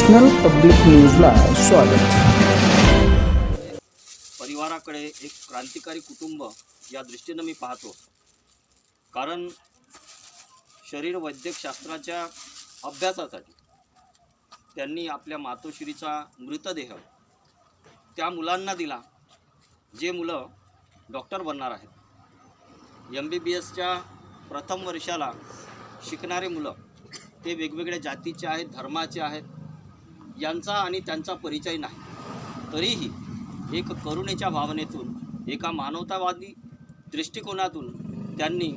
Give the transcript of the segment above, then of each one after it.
National public न्यूजला स्वागत. परिवाराकडे एक क्रांतिकारी कुटुंब या दृष्टीने मी पाहतो. कारण शरीर वैद्यकशास्त्राच्या अभ्यासासाठी त्यांनी आपल्या मातोश्रीचा मृतदेह त्या मुलांना दिला, जे मुलं डॉक्टर बनणार आहेत. MBBSच्या प्रथम वर्षाला शिकणारे मुलं ते वेगवेगळ्या जातीचे आहेत, धर्माचे आहेत, यांचा आणि त्यांचा परिचय नाही. तरीही एक करुणेच्या भावनेतून, एका मानवतावादी दृष्टिकोनातून त्यांनी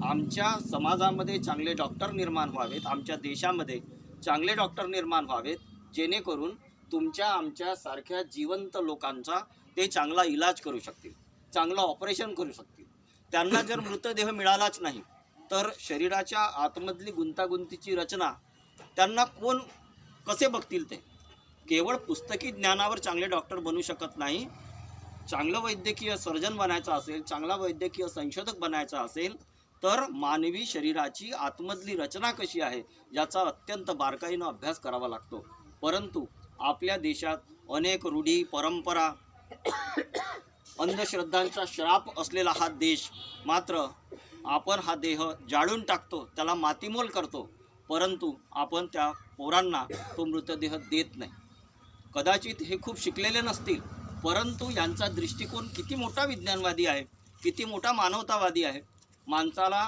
आमच्या समाजामध्ये चांगले डॉक्टर निर्माण व्हावेत, आमच्या देशामध्ये चांगले डॉक्टर निर्माण व्हावेत, जेणेकरून तुमच्या आमच्यासारख्या जिवंत लोकांचा ते चांगला इलाज करू शकतील, चांगलं ऑपरेशन करू शकतील. त्यांना जर मृतदेह मिळालाच नाही तर शरीराच्या आतमधली गुंतागुंतीची रचना त्यांना कोण कसे बघतील? ते केवळ पुस्तकी ज्ञानावर चांगले डॉक्टर बनू शकत नाही. चांगलं वैद्यकीय सर्जन बनायचं असेल, चांगला वैद्यकीय संशोधक बनायचा असेल तर मानवी शरीराची आतमधली रचना कशी आहे याचा अत्यंत बारकाईनं अभ्यास करावा लागतो. परंतु आपल्या देशात अनेक रूढी, परंपरा, अंधश्रद्धांचा श्राप असलेला हा देश, मात्र आपण हा देह जाळून टाकतो, त्याला मातीमोल करतो, परंतु आपण त्या पोरांना तो मृतदेह देत नाही. कदाचित हे खूप शिकलेले नसतील, परंतु यांचा दृष्टिकोन किती मोठा विज्ञानवादी आहे, किती मोठा मानवतावादी आहे. माणसाला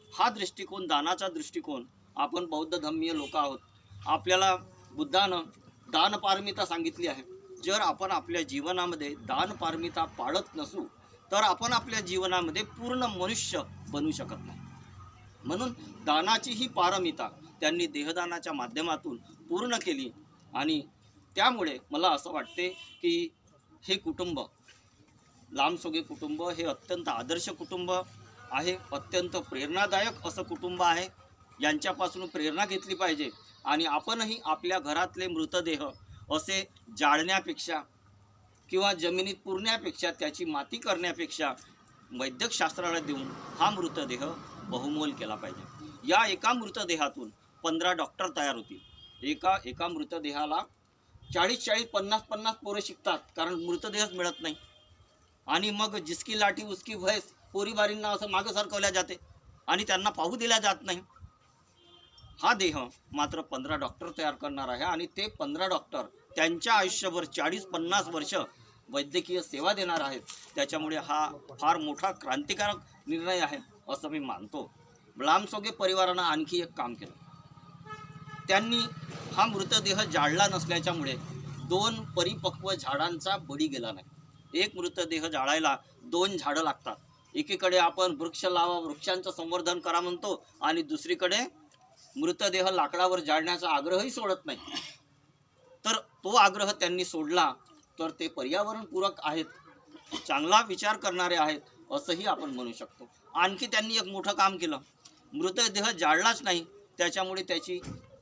हा दृष्टिकोन, दानाचा दृष्टिकोन, आपण बौद्ध धर्मीय लोक आहोत, आपल्याला बुद्धानं दानपारमिता सांगितली आहे. जर आपण आपल्या जीवनामध्ये दानपारमिता पाळत नसू तर आपण आपल्या जीवनामध्ये पूर्ण मनुष्य बनू शकत नाही. म्हणून दानाची ही पारमिता त्यांनी देहदानाच्या माध्यमातून पूर्ण केली. आणि त्यामुळे मला असं वाटते की हे कुटुंब, लामसोगे कुटुंब, हे अत्यंत आदर्श कुटुंब आहे, अत्यंत प्रेरणादायक असं कुटुंब आहे. यांच्यापासून प्रेरणा घेतली पाहिजे. आणि आपणही आपल्या घरातले मृतदेह असे जाळण्यापेक्षा किंवा जमिनीत पुरण्यापेक्षा, त्याची माती करण्यापेक्षा वैद्यकशास्त्राला देऊन हा मृतदेह बहुमोल केला पाहिजे. या एका मृतदेहातून 15 डॉक्टर तयार होतील. एका मृतदेहाला 40-40, 50-50 पोरं शिकतात, कारण मृतदेहच मिळत नाही. आणि मग जिसकी लाठी उसकी भैंस, पोरीबारींना असं मागं सरकवल्या जाते आणि त्यांना पाहू दिल्या जात नाही. हा देह मात्र 15 डॉक्टर तयार करणार आहे. आणि ते 15 डॉक्टर त्यांच्या आयुष्यभर 40-50 वर्ष वैद्यकीय सेवा देणार आहेत. त्याच्यामुळे हा फार मोठा क्रांतिकारक निर्णय आहे असं मी मानतो. लामसोगे परिवारानं आणखी एक काम केलं. त्यांनी हा मृतदेह जाळला नसल्याच्यामुळे 2 परिपक्व झाडांचा बळी गेला नाही. एक मृतदेह जाळायला 2 झाडं लागतात. एकीकडे आपण वृक्ष लावा, वृक्षांचं संवर्धन करा म्हणतो, आणि दुसरीकडे मृतदेह लाकडावर जाळण्याचा आग्रहही सोडत नाही. तर तो आग्रह त्यांनी सोडला तर ते पर्यावरणपूरक आहेत, चांगला विचार करणारे आहेत असंही आपण म्हणू शकतो. आणखी त्यांनी एक मोठं काम केलं. मृतदेह जाळलाच नाही, त्याच्यामुळे त्याची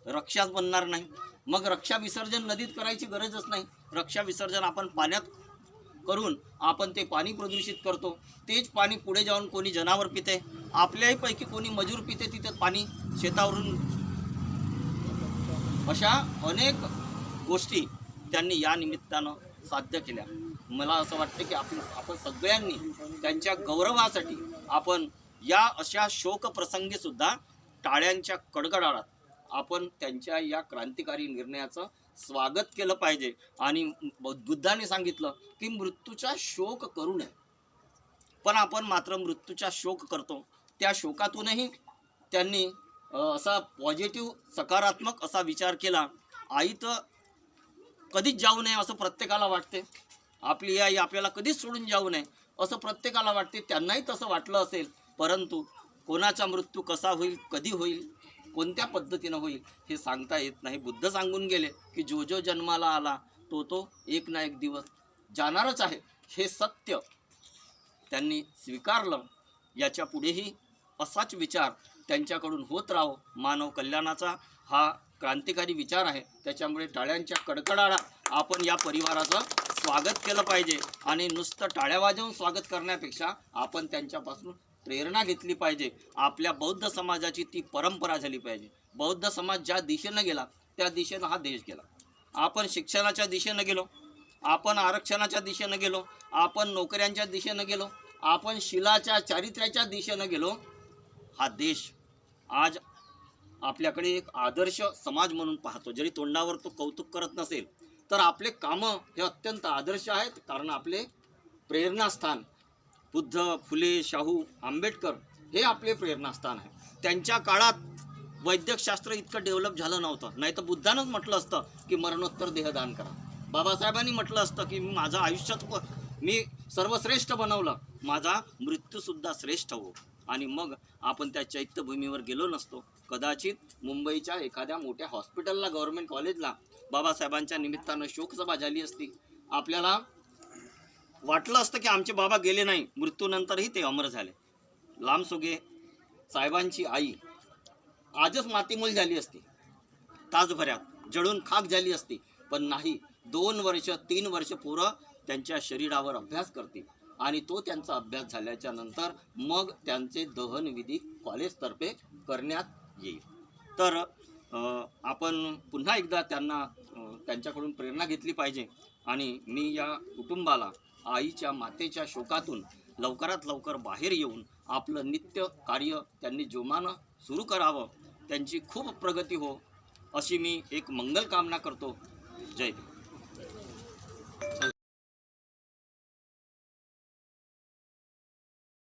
रक्षाच बनणार नाही. मग रक्षा विसर्जन नदीत करायची गरजच नाही. रक्षा विसर्जन आपण पाण्यात करून आपण ते पाणी प्रदूषित करतो. तेच पाणी पुढे जाऊन कोणी जनावर पिते, आपल्याही पैकी कोणी मजूर पिते तिथे पाणी शेतावरून. अशा अनेक गोष्टी त्यांनी या निमित्तानं साध्य केल्या. मला असं वाटतं की आपण सगळ्यांनी त्यांच्या गौरवासाठी आपण या अशा शोकप्रसंगीसुद्धा टाळ्यांच्या कडकडाटात आपण त्यांच्या या क्रांतिकारी निर्णयाचं स्वागत केलं पाहिजे. आणि बुद्धाने सांगितलं की मृत्यूचा शोक करू नये, पण आपण मात्र मृत्यूचा शोक करतो. त्या शोकातूनही त्यांनी असा पॉझिटिव्ह, सकारात्मक असा विचार केला. आई तर कधीच जाऊ नये असं प्रत्येकाला वाटते, आपली आई आपल्याला कधीच सोडून जाऊ नये असं प्रत्येकाला वाटते. त्यांनाही तसं वाटलं असेल, परंतु कोणाचा मृत्यू कसा होईल, कधी होईल, कोणत्या पद्धतीनं होईल हे सांगता येत नाही. बुद्ध सांगून गेले की जो जो जन्माला आला तो एक ना एक दिवस जाणारच आहे. हे सत्य त्यांनी स्वीकारलं. याच्या पुढेही असाच विचार त्यांच्याकडून होत राहो. मानव कल्याणाचा हा क्रांतिकारी विचार आहे. त्याच्यामुळे टाळ्यांच्या कडकडाटात आपण या परिवाराचं स्वागत केलं पाहिजे. आणि नुसतं टाळ्या वाजवून स्वागत करण्यापेक्षा आपण त्यांच्यापासून प्रेरणा घेतली पाहिजे. आपल्या बौद्ध समाजाची ती परंपरा झाली पाहिजे. बौद्ध समाज ज्या दिशेनं गेला त्या दिशेनं हा देश गेला. आपण शिक्षणाच्या दिशेनं गेलो, आपण आरक्षणाच्या दिशेनं गेलो, आपण नोकऱ्यांच्या दिशेनं गेलो, आपण शिलाच्या चारित्र्याच्या दिशेनं गेलो, हा देश आज आपल्याकडे एक आदर्श समाज म्हणून पाहतो. जरी तोंडावर तो कौतुक करत नसेल तर आपले कामं हे अत्यंत आदर्श आहेत. कारण आपले प्रेरणास्थान बुद्ध, फुले, शाहू, आंबेडकर हे आपले प्रेरणास्थान आहे. त्यांच्या काळात वैद्यकशास्त्र इतकं डेव्हलप झालं नव्हतं. नाही तर बुद्धानंच म्हटलं असतं की मरणोत्तर देहदान करा. बाबासाहेबांनी म्हटलं असतं की माझा आयुष्यात मी सर्वश्रेष्ठ बनवलं, माझा मृत्यूसुद्धा श्रेष्ठ हो. आणि मग आपण त्या चैत्यभूमीवर गेलो नसतो. कदाचित मुंबईच्या एखाद्या मोठ्या हॉस्पिटलला, गव्हर्नमेंट कॉलेजला बाबासाहेबांच्या निमित्तानं शोकसभा झाली असती. आपल्याला वाटलं असतं की आमचे बाबा गेले नाही, मृत्यूनंतरही ते अमर झाले. लामसुगे साहेबांची आई आजच मातीमोल झाली असती, तासभरात जळून खाक झाली असती. पण नाही, 2 वर्ष 3 वर्ष पोरं त्यांच्या शरीरावर अभ्यास करतील आणि तो त्यांचा अभ्यास झाल्याच्या नंतर मग त्यांचे दहनविधी कॉलेजतर्फे करण्यात येईल. तर आपण पुन्हा एकदा त्यांच्याकडून प्रेरणा घेतली पाहिजे. आणि मी या कुटुंबाला आईच्या मातेच्या शोकातून लवकरात लवकर बाहेर येऊन आपलं नित्य कार्य त्यांनी जोमानं सुरू करावं, त्यांची खूप प्रगती हो अशी मी एक मंगल कामना करतो. जय भीम.